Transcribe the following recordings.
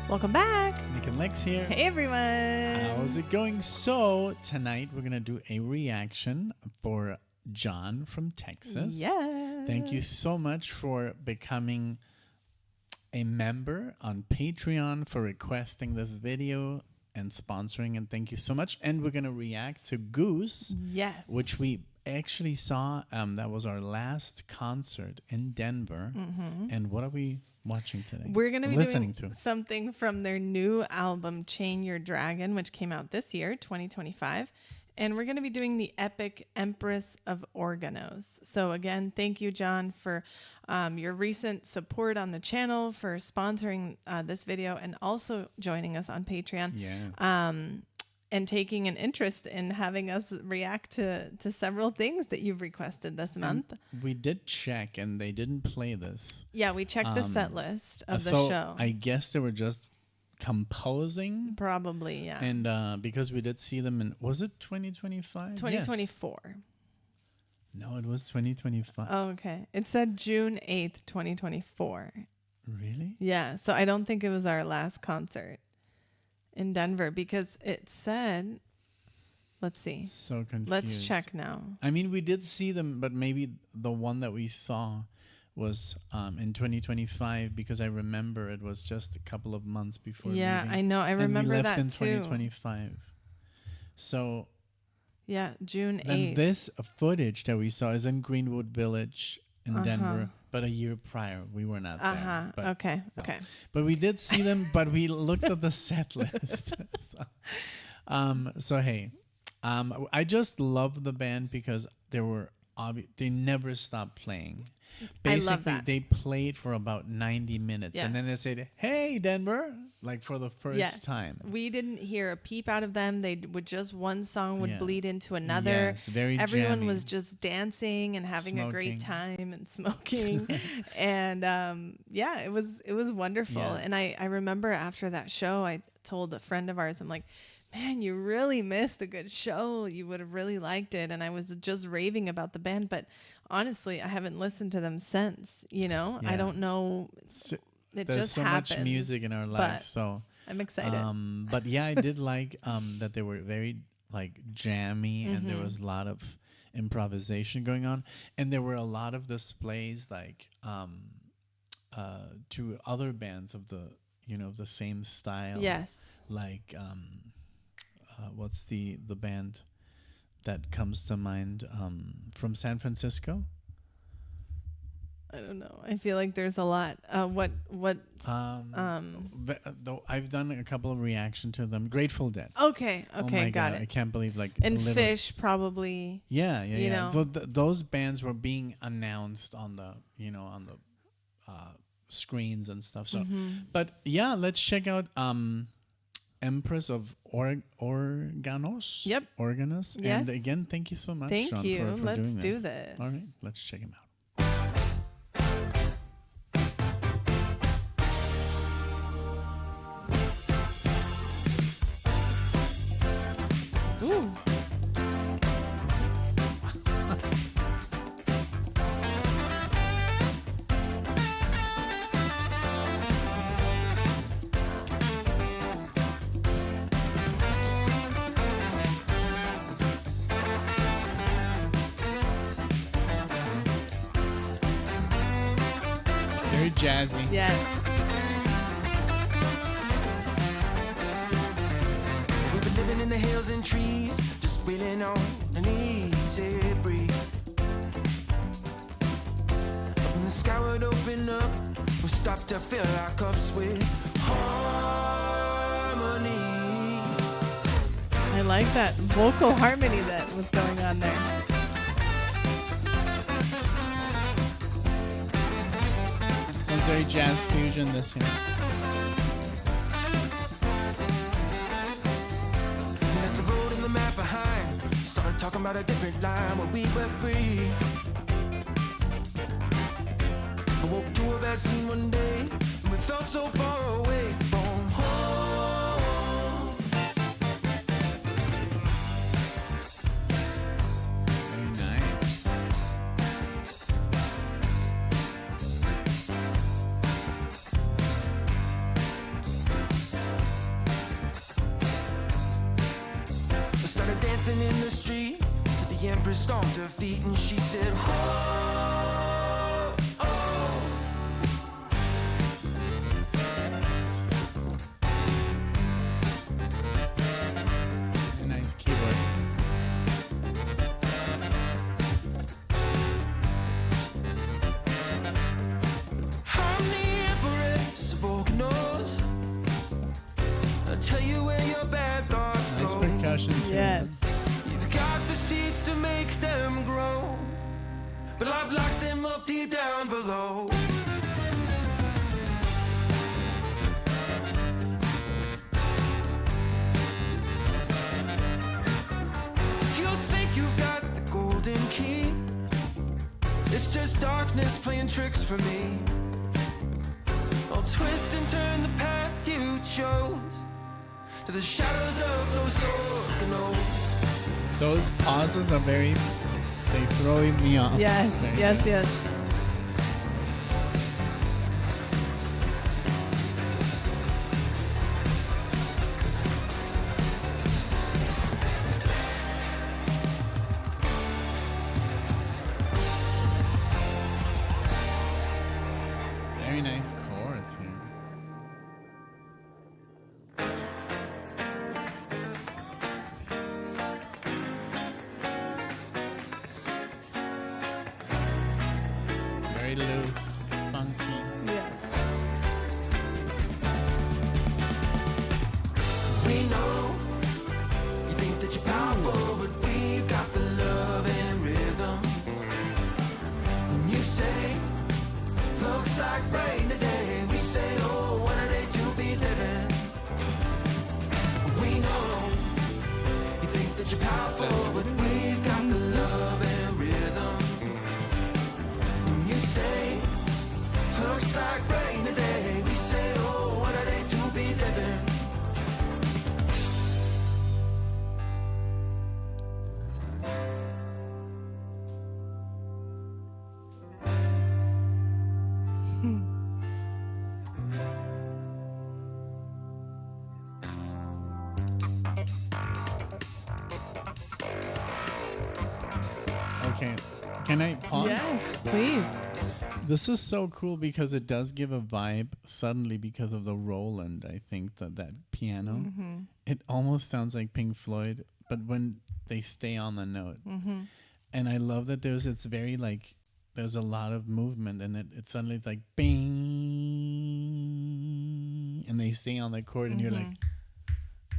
Welcome back. NicknLex here. Hey, everyone. How's it going? So tonight we're going to do a reaction for John from Texas. Yes. Thank you so much for becoming a member on Patreon, for requesting this video and sponsoring, and thank you so much. And we're going to react to Goose. Yes. Which we actually saw. That was our last concert in Denver. And what are we watching today? We're going to be listening doing to something from their new album, Chain Your Dragon, which came out this year, 2025. And we're going to be doing the epic Empress of Organos. So again, thank you, John, for your recent support on the channel, for sponsoring this video, and also joining us on Patreon. Yeah. And taking an interest in having us react to several things that you've requested this month. We did check, and they didn't play this. Yeah, we checked the set list of the so show. I guess they were just composing. Probably, yeah. And because we did see them in, was it 2025? 2024. Yes. No, it was 2025. Oh, okay. It said June 8th, 2024. Really? Yeah, so I don't think it was our last concert in Denver, because it said, let's see. So confused. Let's check now. I mean, we did see them, but maybe the one that we saw was in 2025, because I remember it was just a couple of months before. Yeah, leaving. I know. I remember and we left that in too. 2025. So yeah, June 8th. then this footage that we saw is in Greenwood Village in Denver, but a year prior we were not there. But, okay. no. Okay. But we did see them. But we looked at the set list. So hey, I just love the band because they were they never stopped playing. Basically, I love that. They played for about 90 minutes, Yes. and then they said, "Hey, Denver!" Like for the first time. We didn't hear a peep out of them. They would just, one song would bleed into another. Yes, very Everyone jammy. was just dancing and having a great time and smoking. And yeah, it was wonderful. Yeah. And I remember after that show, I told a friend of ours, I'm like, man, you really missed a good show. You would have really liked it. And I was just raving about the band, but honestly, I haven't listened to them since, you know. Yeah. I don't know. It There's just so happens, much music in our lives, so I'm excited. But yeah, I did like that they were very like jammy, and there was a lot of improvisation going on, and there were a lot of displays like to other bands of the the same style. Yes. Like what's the band that comes to mind from San Francisco? I don't know. I feel like there's a lot. What? Though I've done a couple of reaction to them. Grateful Dead. Okay. Oh Okay. my Got God, I it. can't believe like And Fish probably. Yeah. you know. So those bands were being announced on the screens and stuff. So, but yeah, let's check out Empress of Organos. Yep. Organos. Yes. And again, thank you so much, Thank Sean, you. for Let's doing do this. this. All right, let's check him out. Ooh. Very jazzy. Yes. We've been living in the hills and trees, just waiting on an easy breeze. When the sky would open up, we'll stop to fill our cups with harmony. I like that vocal harmony that was going on there. Sounds very jazz fusion this year. We left the road and the map behind, started talking about a different line where we were free. I woke to a bad scene one day, and we felt so far away from home. Very nice. started dancing in the street till the Empress stomped her feet and she said, oh, oh. A nice keyboard. I'm the Empress of Organos. I'll tell you where your bad thoughts Nice go. percussion too. Yes. You've got the seeds to make them grow, but I've locked them up deep down below. If you think you've got the golden key, it's just darkness playing tricks for me. I'll twist and turn the path you chose to the shadows of Los Organos. Those pauses are very, they throw me off. Yes. Very Yes. good. Yes. Very nice chords here. Very loose, funky. Yeah. We know you think that you're powerful, but we've got the love and rhythm. When you say, looks like rain today, we say, oh, what a day to be living. We know you think that you're powerful, but we've got the love and rhythm. When you say, looks like rain today, we say, oh, what a day to be living. Okay, can I pause? Yes, please. This is so cool because it does give a vibe suddenly because of the Roland. I think that piano, Mm-hmm. it almost sounds like Pink Floyd, but when they stay on the note. Mm-hmm. And I love that it's very like, there's a lot of movement and it suddenly it's like bing, and they stay on the chord and you're like,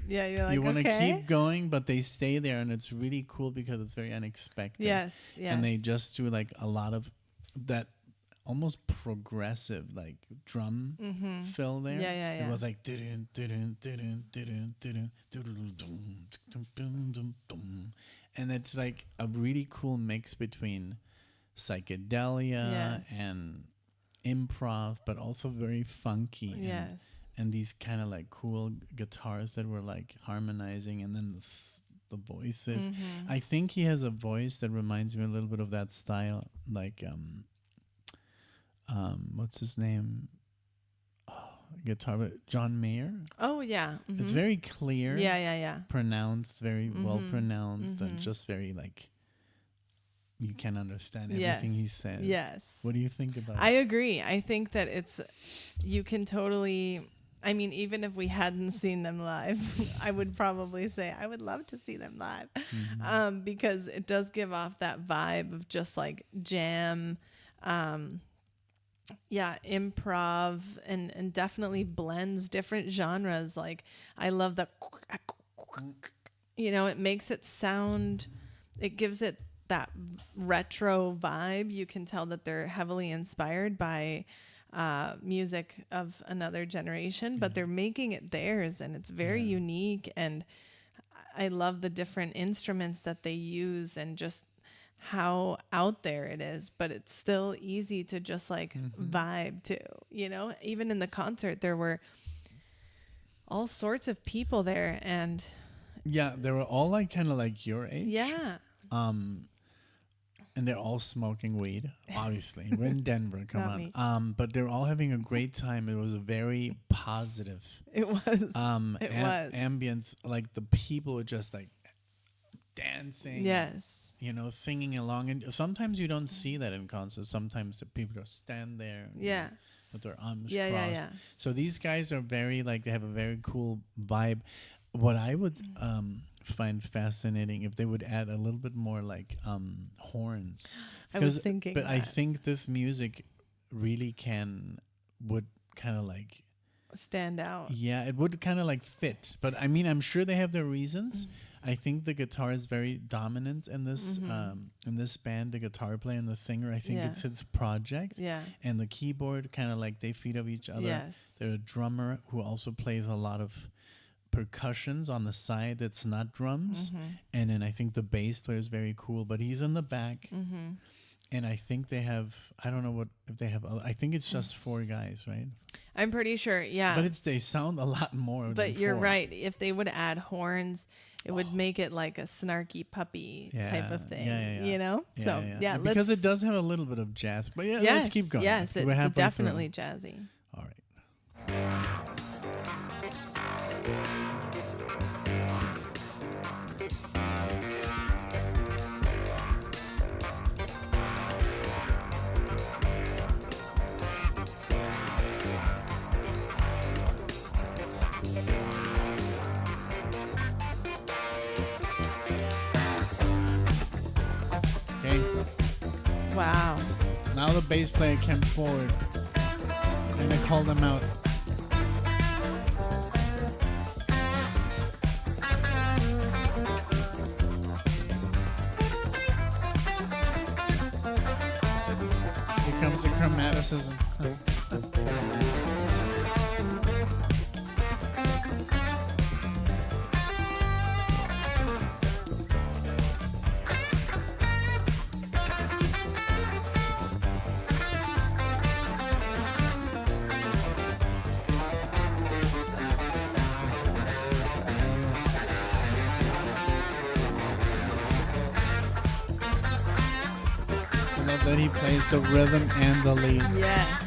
Yeah, you're like, you want to okay. keep going, but they stay there and it's really cool because it's very unexpected. Yes, yes. And they just do like a lot of that almost progressive like drum fill there. Yeah, yeah, yeah. It was like dun dun dun dun dun dun dun, and it's like a really cool mix between psychedelia Yes. and improv, but also very funky. Yes. And these kind of like cool guitars that were like harmonizing, and then the voices. Mm-hmm. I think he has a voice that reminds me a little bit of that style, like what's his name? Guitar, John Mayer. Oh yeah. Mm-hmm. It's very clear. Yeah, yeah, yeah. Pronounced, very well Mhm. pronounced, and Mhm. just very like you can understand Yes. everything he says. Yes. What do you think about I it? agree. I think that you can totally, I mean, even if we hadn't seen them live, I would probably say I would love to see them live. Because it does give off that vibe of just like jam, improv, and definitely blends different genres. Like I love the, it makes it sound, it gives it that retro vibe. You can tell that they're heavily inspired by music of another generation, but they're making it theirs, and it's very unique. And I love the different instruments that they use and just how out there it is, but it's still easy to just like vibe to, even in the concert, there were all sorts of people there, and Yeah, they were all like kind of like your age. yeah. And they're all smoking weed, obviously. We're in Denver, come Not on. me. But they're all having a great time. It was a very positive It was. It was. ambience. Like the people were just like dancing. Yes. You know, singing along. And sometimes you don't see that in concerts. Sometimes the people just stand there. Yeah. With their arms Yeah, crossed. yeah. So these guys are very, like, they have a very cool vibe. What I would find fascinating if they would add a little bit more, like, horns. I was thinking But I that. think this music really would kind of like Stand out. yeah, it would kind of like fit. But I mean, I'm sure they have their reasons. I think the guitar is very dominant in this band. The guitar player and the singer, I think it's his project. Yeah. And the keyboard kind of like they feed off each other. Yes. There's a drummer who also plays a lot of percussions on the side that's not drums. And then I think the bass player is very cool, but he's in the back. And I think they have, I don't know what, if they have, I think it's just 4 guys, right? I'm pretty sure, yeah. But they sound a lot more than But you're 4. right. If they would add horns, it would make it like a snarky puppy type of thing. Yeah. You know? So, yeah. Because it does have a little bit of jazz. But yeah, let's keep going. Yes, We're it's halfway definitely through. jazzy. All right. Okay. Wow. Now the bass player came forward and they called him out. Here comes the chromaticism. I love that he plays the rhythm and the lead. Yes.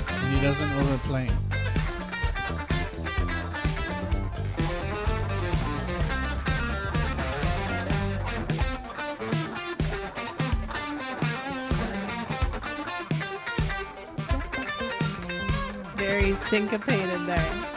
And he doesn't overplay. Very syncopated there.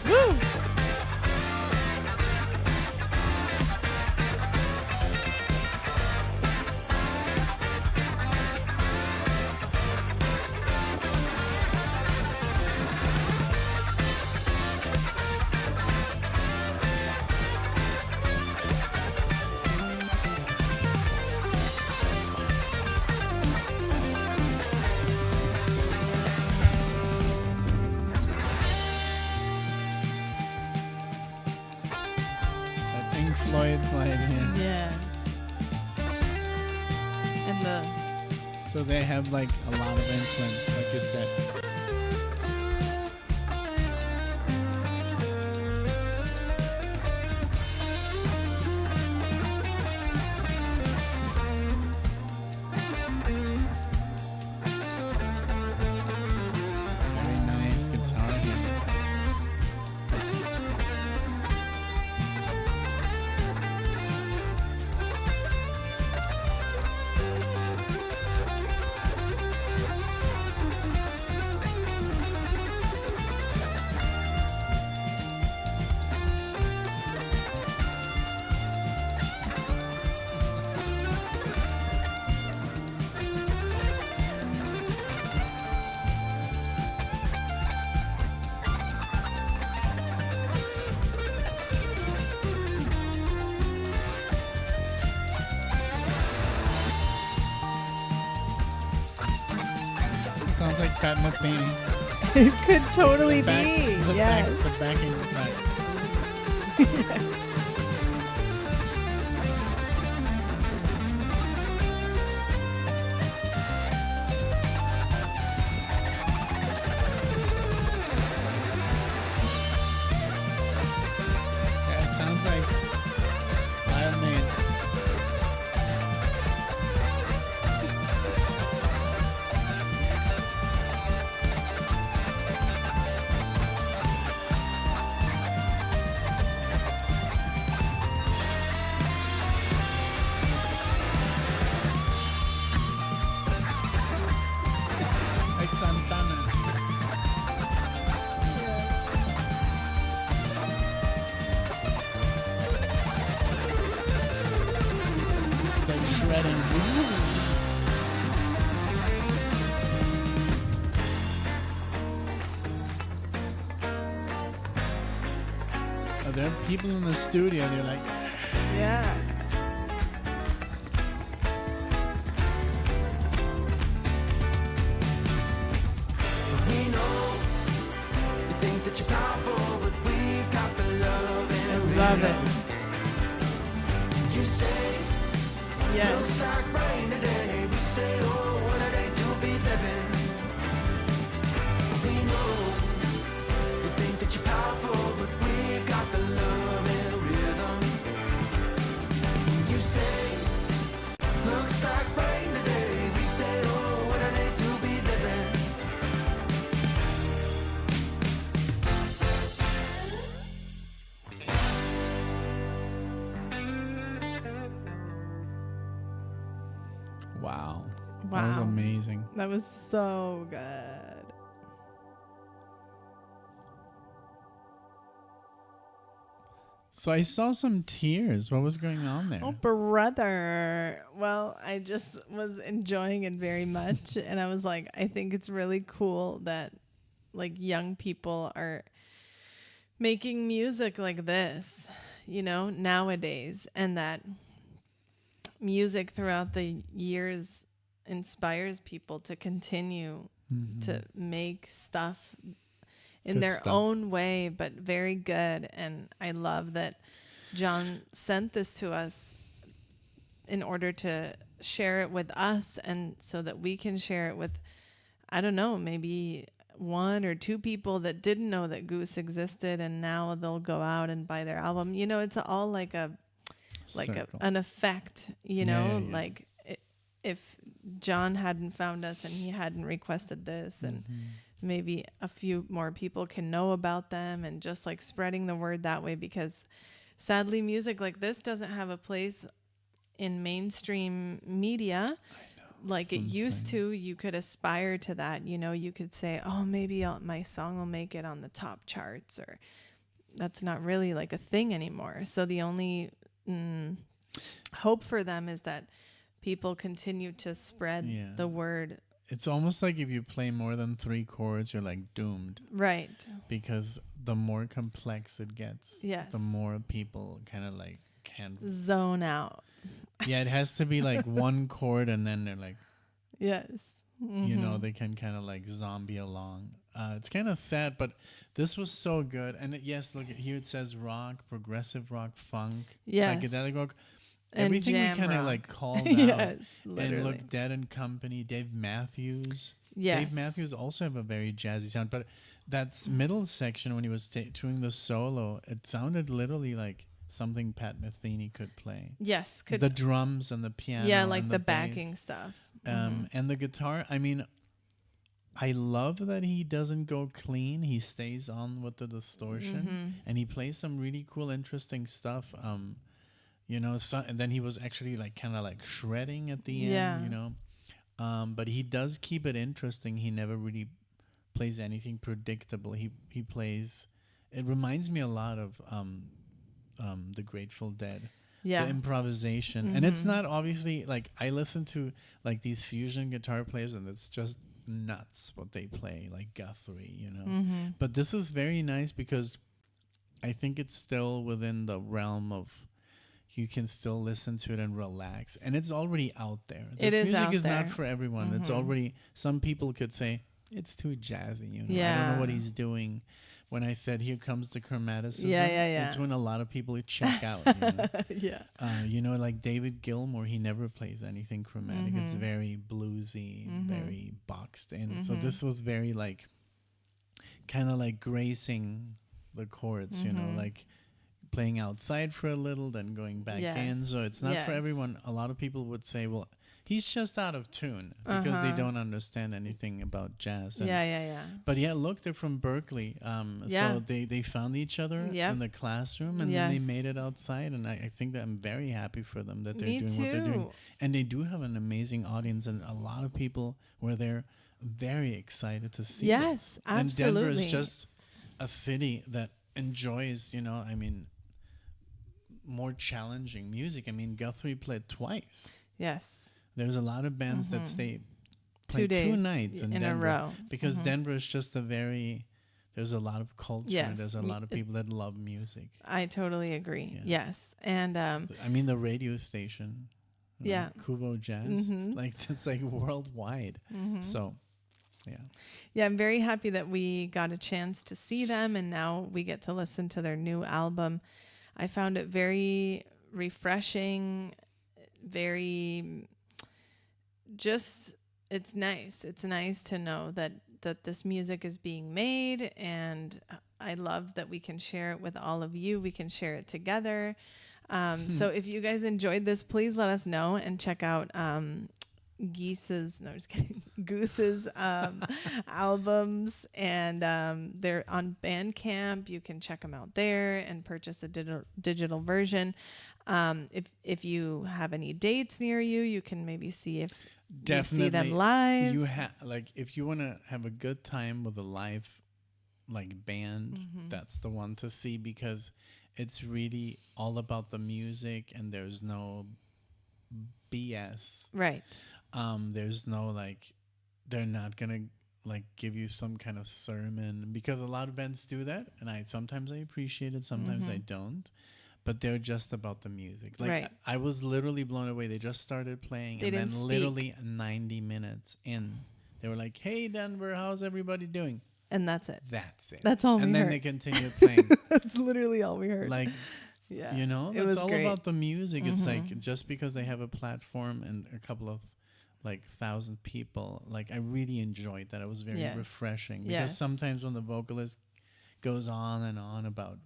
Woo! That Pink Floyd slide here. Yeah. And the So they have like a lot of influence, like you said. Very nice guitar here. Sounds like Pat Metheny. It could totally Back, be. the Yes. back, the backing track. Yeah, it sounds like Wild Maze. Like Santana. Like shredding. Oh, there are people in the studio, they're like, Yeah. We know you think that you're powerful, but we've got the love I and love it. you say Yes. looks like rain today. We say, oh, what a day to be living. We know you think that you're powerful, but we've got the love and rhythm. You say looks like rain today. We say, oh, what a day to be living. wow. That was Wow. amazing. That was so good. So I saw some tears. What was going on there? Oh, brother. Well, I just was enjoying it very much. And I was like, I think it's really cool that like young people are making music like this, you know, nowadays. And that music throughout the years inspires people to continue to make stuff in Good their stuff. own way, but very good. And I love that John sent this to us in order to share it with us and so that we can share it with, I don't know, maybe one or two people that didn't know that Goose existed, and now they'll go out and buy their album. You know, it's all like Circle. an effect, you Yeah, know, yeah, yeah. like if John hadn't found us and he hadn't requested this, and maybe a few more people can know about them, and just like spreading the word that way, because sadly music like this doesn't have a place in mainstream media like it used to. You could aspire to that, you know, you could say, oh, maybe my song will make it on the top charts, or that's not really like a thing anymore. So the only hope for them is that people continue to spread the word. It's almost like if you play more than 3 chords, you're like doomed. Right. Because the more complex it gets, Yes. the more people kind of like can't. Zone out. Yeah, it has to be like 1 chord, and then they're like, Yes. you know, they can kind of like zombie along. It's kind of sad, but this was so good. And yes, look here, it says rock, progressive rock, funk, Yes. psychedelic rock. And Everything we jam kind of rock. like called Yes, out. literally. And look, Dead and Company, Dave Matthews. Yes. Dave Matthews also have a very jazzy sound, but that middle section when he was doing the solo, it sounded literally like something Pat Metheny could play. Yes. Could The drums and the piano. yeah, like and the bass. backing stuff. And the guitar, I mean, I love that he doesn't go clean. He stays on with the distortion, and he plays some really cool, interesting stuff. You know, and then he was actually like kind of like shredding at the end, you know. But he does keep it interesting. He never really plays anything predictable. He plays. It reminds me a lot of the Grateful Dead. Yeah. The improvisation. And it's not obviously like I listen to like these fusion guitar players, and it's just nuts what they play, like Guthrie, you know. But this is very nice because I think it's still within the realm of you can still listen to it and relax, and it's already out there. This It is music out is there. not for everyone. It's already, some people could say, it's too jazzy, you know. I don't Yeah. know what he's doing. When I said here comes the chromaticism, Yeah. it's when a lot of people check out. You know? Yeah. You know, like David Gilmour, he never plays anything chromatic. It's Mm-hmm. very bluesy, very boxed in. So Mm-hmm. this was very like, kind of like gracing the chords, you know, Mm-hmm. like playing outside for a little, then going back in. So it's not for Yes. everyone. A lot of people would say, well, he's just out of tune because they don't understand anything about jazz. And Yeah. but yeah, look, they're from Berkeley. Yeah. So they found each other Yep. in the classroom, and then they Yes. made it outside. And I think that I'm very happy for them that they're Me doing what they're doing. too. And they do have an amazing audience, and a lot of people were there very excited to see them. Yes, And Denver absolutely. is just a city that enjoys, you know, I mean, more challenging music. I mean, Guthrie played twice. Yes. There's a lot of bands that stay 2 play days 2 nights in in Denver a row. because Denver is just a very, there's a lot of culture. Yes, There's a lot of people that love music. I totally agree. Yeah. Yes. And I mean, the radio station, yeah. Kuvo Jazz, like it's like worldwide. So, yeah. Yeah, I'm very happy that we got a chance to see them, and now we get to listen to their new album. I found it very refreshing, very just, it's nice. It's nice to know that this music is being made, and I love that we can share it with all of you. We can share it together. So if you guys enjoyed this, please let us know and check out Goose's albums, and they're on Bandcamp. You can check them out there and purchase a digital version. If you have any dates near you, you can maybe see if Definitely you see them live. You like if you want to have a good time with a live like band, that's the one to see because it's really all about the music and there's no BS. Right. There's no like, they're not gonna like give you some kind of sermon because a lot of bands do that, and sometimes I appreciate it, sometimes I don't. But they're just about the music. Like Right. I was literally blown away. They just started playing, They and then didn't speak. literally 90 minutes in, they were like, "Hey Denver, how's everybody doing?" And that's it. That's it. That's all we And then heard. they continued playing. That's literally all we heard. Like, yeah. you know, it was it's all great. about the music. It's like just because they have a platform and a couple of like 1,000 people, like I really enjoyed that. It was very Yes. refreshing because Yes. sometimes when the vocalist goes on and on about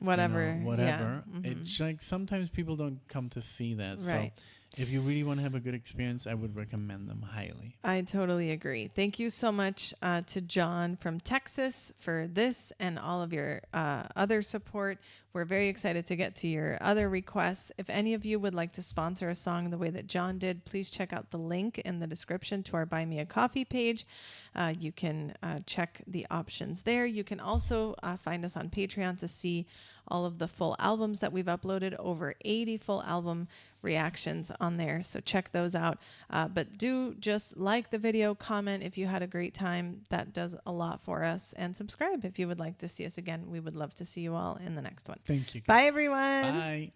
Whatever. you know, whatever. Yeah. It's like sometimes people don't come to see that. Right. So if you really want to have a good experience, I would recommend them highly. I totally agree. Thank you so much to John from Texas for this and all of your other support. We're very excited to get to your other requests. If any of you would like to sponsor a song the way that John did, please check out the link in the description to our Buy Me a Coffee page. You can check the options there. You can also find us on Patreon to see all of the full albums that we've uploaded, over 80 full album reactions on there. So check those out. But do just like the video, comment if you had a great time. That does a lot for us. And subscribe if you would like to see us again. We would love to see you all in the next one. Thank you. Bye, everyone. Bye.